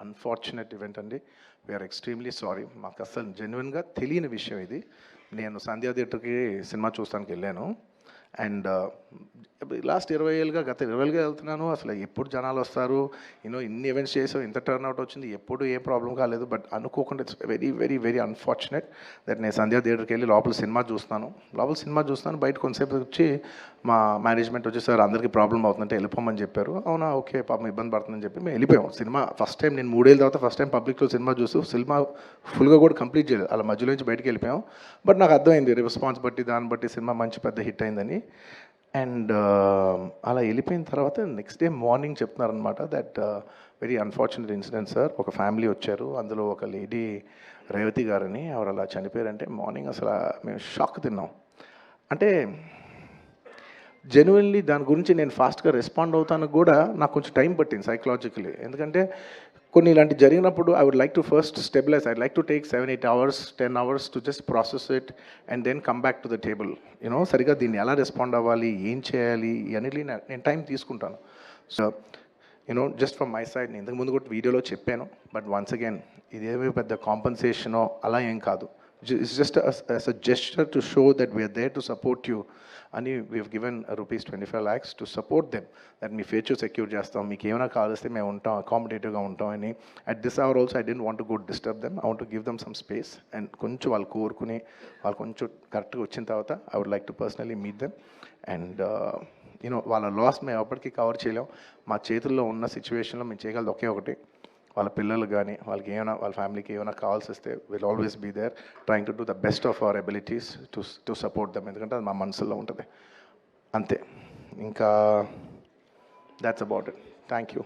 Unfortunate event అండి. We are extremely sorry. మాకు అసలు జెన్యున్గా తెలియని విషయం ఇది. నేను సంధ్యా థియేటర్కి సినిమా చూస్తానికి వెళ్ళాను. అండ్ లాస్ట్ 20 ఏళ్ళుగా, గత 20 ఏళ్ళుగా వెళ్తున్నాను. అసలు ఎప్పుడు జనాలు వస్తారు, ఇన్ని ఈవెంట్స్ చేసాం, ఇంత టర్న్అవుట్ వచ్చింది, ఎప్పుడు ఏ ప్రాబ్లం కాలేదు. బట్ అనుకోకుండా it's very very very unfortunate that నేను సంధ్యా థియేటర్కి వెళ్ళి లోపల సినిమా చూస్తాను. బయట కొంతసేపు వచ్చి మా మేనేజ్మెంట్ వచ్చి, సార్ అందరికీ ప్రాబ్లం అవుతుందంటే వెళ్ళిపోమని చెప్పారు. అవునా, ఓకే, పాపం ఇబ్బంది పడుతుందని చెప్పి మేము వెళ్ళిపోయాం. సినిమా ఫస్ట్ టైం నేను 3 ఏళ్ళ తర్వాత ఫస్ట్ టైం పబ్లిక్లో సినిమా చూస్తూ సినిమా ఫుల్గా కూడా కంప్లీట్ చేయలేదు, అలా మధ్యలో నుంచి బయటకు వెళ్ళిపోయాం. బట్ నాకు అర్థమైంది రెస్పాన్స్ బట్టి, దాన్ని బట్టి సినిమా మంచి పెద్ద హిట్ అయిందని. అండ్ అలా వెళ్ళిపోయిన తర్వాత నెక్స్ట్ డే మార్నింగ్ చెప్తున్నారనమాట that very unfortunate incident sir. ఒక ఫ్యామిలీ వచ్చారు, అందులో ఒక లేడీ రేవతి గారని, ఎవరు అలా చనిపోయారంటే మార్నింగ్ అసలు మేము షాక్ తిన్నాం. అంటే జెన్యున్లీ దాని గురించి నేను ఫాస్ట్గా రెస్పాండ్ అవుతాను కూడా నాకు కొంచెం టైం పట్టింది సైకలాజికలీ. ఎందుకంటే కొన్ని ఇలాంటి జరిగినప్పుడు I would like to first stabilize. I like to take 7-8 hours 10 hours to just process it and then come back to the table. సరిగా దీన్ని ఎలా రెస్పాండ్ అవ్వాలి, ఏం చేయాలి అనేది నేను టైం తీసుకుంటాను. So just from my side, నేను ఇంతకుముందు కూడా వీడియోలో చెప్పాను. బట్ వన్స్ అగైన్ ఇదేమీ పెద్ద కాంపన్సేషనో అలా ఏం కాదు. It's just as a gesture to show that we are there to support you. And we have given rupees 25 lakhs to support them. That మీ ఫ్యూచర్ సెక్యూర్ చేస్తాం, మీకు ఏమైనా కావాల్స్తే మేము ఉంటాం, అకామిడేటివ్గా ఉంటాం అని. At this hour also I don't want to go disturb them. I want to give them some space. And కొంచెం వాళ్ళు కోరుకుని వాళ్ళు కొంచెం కరెక్ట్గా వచ్చిన తర్వాత I would like to personally meet them. And వాళ్ళ లాస్ మేము ఎప్పటికీ కవర్ చేయలేం. మా చేతుల్లో ఉన్న సిచ్యువేషన్లో మేము చేయగలదు ఒకే ఒకటి, వాళ్ళ పిల్లలు కానీ వాళ్ళకి ఏమైనా, వాళ్ళ ఫ్యామిలీకి ఏమైనా కావాల్సి వస్తే will always be there trying to do the best of our abilities to support them. ఎందుకంటే అది మా మనసులో ఉంటుంది అంతే. ఇంకా that's about it. Thank you.